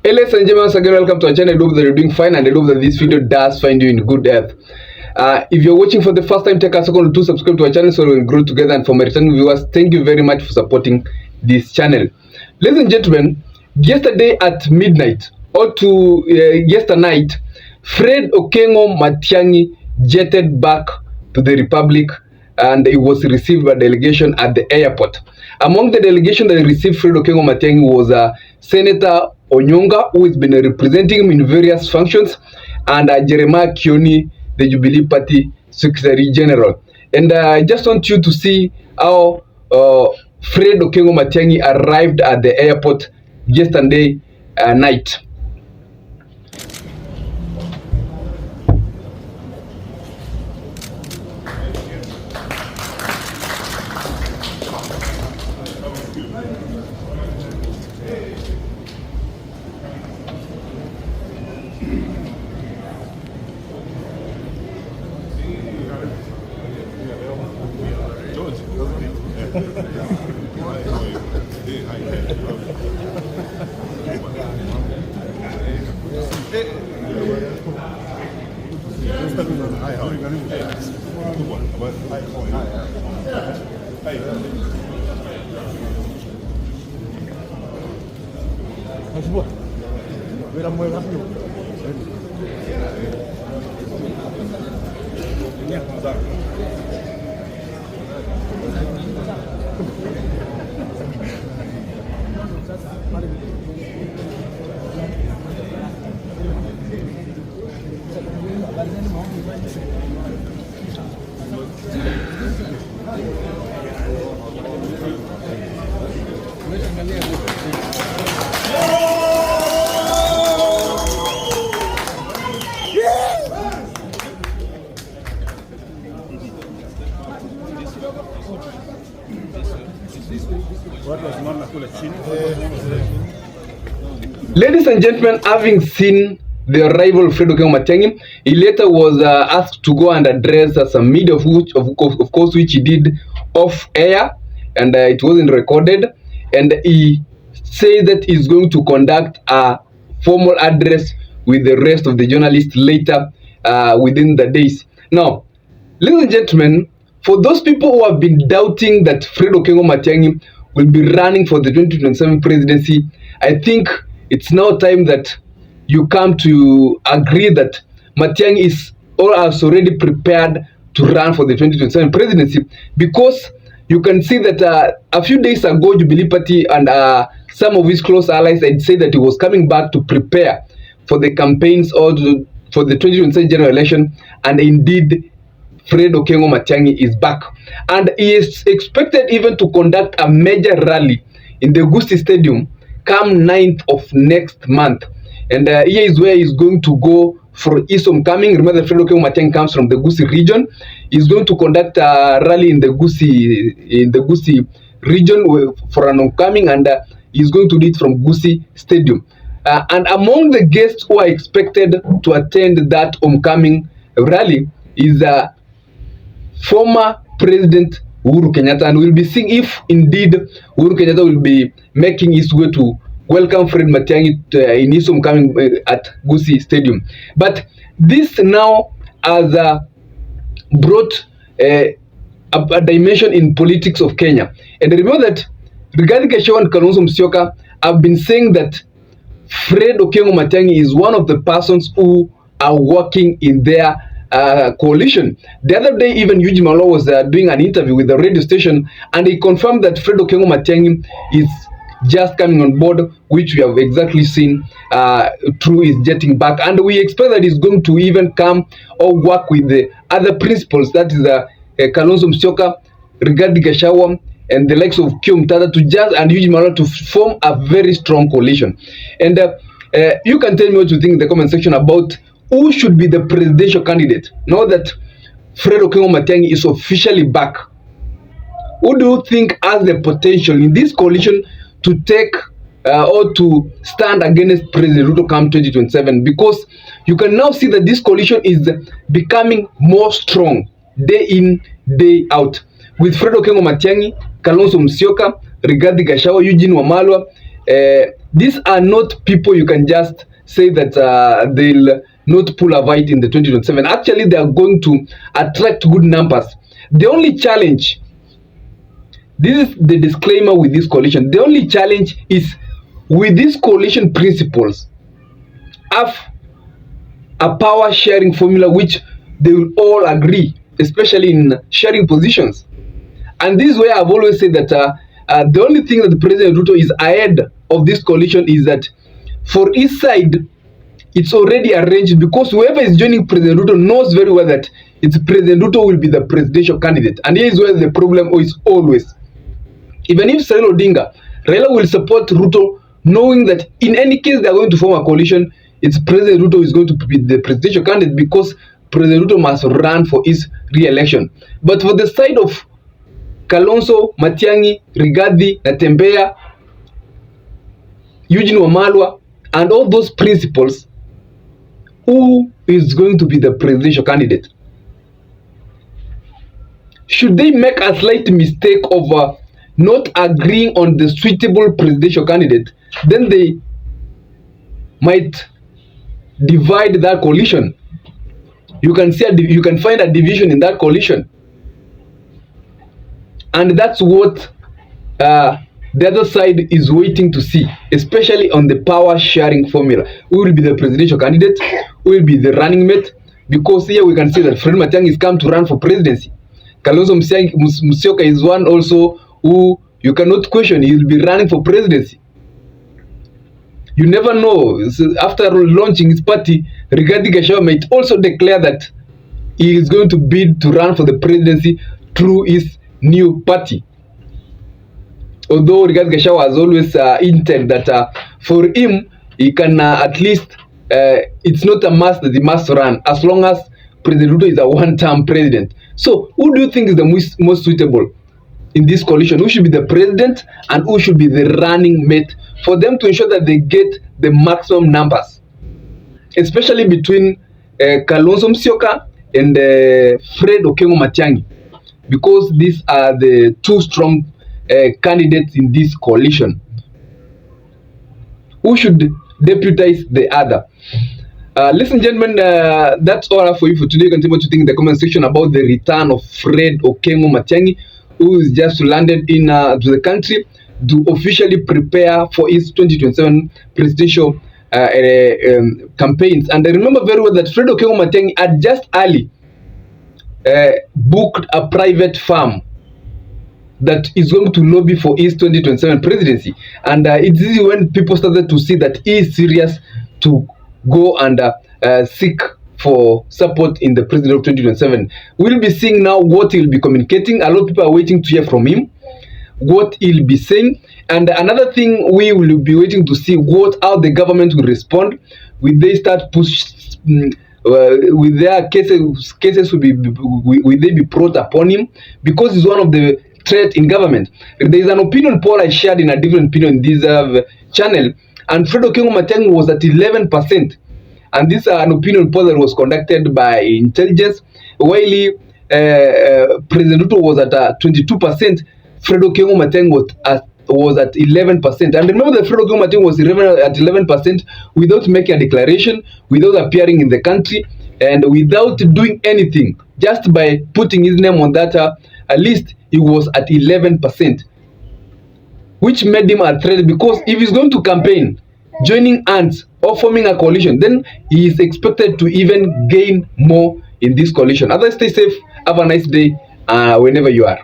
Hey ladies and gentlemen, once again welcome to our channel. I hope that you're doing fine and I hope that this video does find you in good health. If you're watching for the first time, take a second to subscribe to our channel so we will grow together. And for my returning viewers, thank you very much for supporting this channel. Ladies and gentlemen, yesterday at midnight or to yesternight, Fred Okengo Matiangi jetted back to the Republic and he was received by a delegation at the airport. Among the delegation that received Fred Okengo Matiangi was Senator ONYONKA, who has been representing him in various functions, and KIONI, the Jubilee Party Secretary General. And I just want you to see how Fred Okengo Matiangi arrived at the airport yesterday night. Ladies and gentlemen, having seen the arrival of Fred Okengo Matiangi, he later was asked to go and address some media, of course, which he did off air, and it wasn't recorded. And he said that he's going to conduct a formal address with the rest of the journalists later within the days. Now, ladies and gentlemen, for those people who have been doubting that Fred Okengo Matiangi will be running for the 2027 presidency, I think it's now time that you come to agree that Matiangi is or has already prepared to run for the 2027 presidency, because you can see that a few days ago, Jubilee Party and some of his close allies had said that he was coming back to prepare for the campaigns or for the 2027 general election, and indeed Fred Okengo Matiangi is back, and he is expected even to conduct a major rally in the Gusii Stadium come 9th of next month. And here is where he's going to go for his homecoming. Remember that Fred Okengo Matiangi comes from the Gusii region. He's going to conduct a rally in the Gusii region for an homecoming, and he's going to do it from Gusii Stadium. And among the guests who are expected to attend that homecoming rally is former President Uhuru Kenyatta, and we'll be seeing if indeed Uhuru Kenyatta will be making his way to welcome Fred Matiangi in his homecoming at Gusii Stadium. But this now has brought a dimension in politics of Kenya. And remember that Rigathi Gachagua and Kalonzo Musyoka have been saying that Fred Okengo Matiangi is one of the persons who are working in their coalition. The other day, even Eugene Malo was doing an interview with the radio station, and he confirmed that Fred Okengo Matiangi is just coming on board, which we have exactly seen through his jetting back, and we expect that he's going to even come or work with the other principals, that is Kalonzo Musyoka, Rigathi Gachagua, and the likes of Kio Mtata and Eugene Malo to form a very strong coalition. And you can tell me what you think in the comment section about who should be the presidential candidate now that Fred Okengo Matiangi is officially back. Who do you think has the potential in this coalition to take or to stand against President Ruto come 2027? Because you can now see that this coalition is becoming more strong day in, day out, with Fred Okengo Matiangi, Kalonzo Musyoka, Rigathi Gachagua, Eugene Wamalwa, These are not people you can just say that they'll not pull a fight in the 2027. Actually, they are going to attract good numbers. The only challenge, this is the disclaimer with this coalition, the only challenge is with these coalition principles have a power sharing formula which they will all agree, especially in sharing positions. And this is where I've always said that the only thing that the President Ruto is ahead of this coalition is that for his side, it's already arranged, because whoever is joining President Ruto knows very well that it's President Ruto will be the presidential candidate. And here is where the problem is always. Even if Raila will support Ruto, knowing that in any case they are going to form a coalition, it's President Ruto who is going to be the presidential candidate, because President Ruto must run for his re-election. But for the side of Kalonzo, Matiangi, Rigathi, Natembeya, Eugene Wamalwa, and all those principles, who is going to be the presidential candidate? Should they make a slight mistake of not agreeing on the suitable presidential candidate, then they might divide that coalition. You can see you can find a division in that coalition, and that's what the other side is waiting to see, especially on the power sharing formula. Who will be the presidential candidate? Who will be the running mate? Because here we can see that Fred Matiangi is come to run for presidency. Kalonzo Musyoka is one also who you cannot question. He will be running for presidency. You never know. So after launching his party, Rigathi Gachagua might also declare that he is going to bid to run for the presidency through his new party. Although Rigathi Gachagua has always hinted that for him, he can at least, it's not a must that he must run, as long as President Ruto is a one-term president. So who do you think is the most suitable in this coalition? Who should be the president and who should be the running mate for them to ensure that they get the maximum numbers, especially between Kalonzo Musyoka and Fred Okengo Matiangi, because these are the two strong candidates in this coalition. Who should deputize the other? Ladies and gentlemen, that's all for you for today. You can tell me what you think in the comment section about the return of Fred Okengo Matiangi, who is just landed in to the country to officially prepare for his 2027 presidential campaigns. And I remember very well that Fred Okengo Matiangi had just early booked a private firm that is going to lobby for his 2027 presidency. And it's easy when people started to see that he is serious to go and seek for support in the president of 2027. We'll be seeing now what he'll be communicating. A lot of people are waiting to hear from him, what he'll be saying. And another thing, we will be waiting to see how the government will respond. Will they start with their cases will they be brought upon him, because he's one of the threat in government. There is an opinion poll I shared in a different opinion in this channel, and Fred Okengo Matiangi was at 11%. And this is an opinion poll that was conducted by intelligence, while President Ruto was at 22%. Fred Okengo Matiangi was at 11%. And remember that Fred Okengo Matiangi was at 11% without making a declaration, without appearing in the country, and without doing anything. Just by putting his name on that list, he was at 11%, which made him a threat, because if he's going to campaign, joining hands or forming a coalition, then he is expected to even gain more in this coalition. Otherwise, stay safe. Have a nice day whenever you are.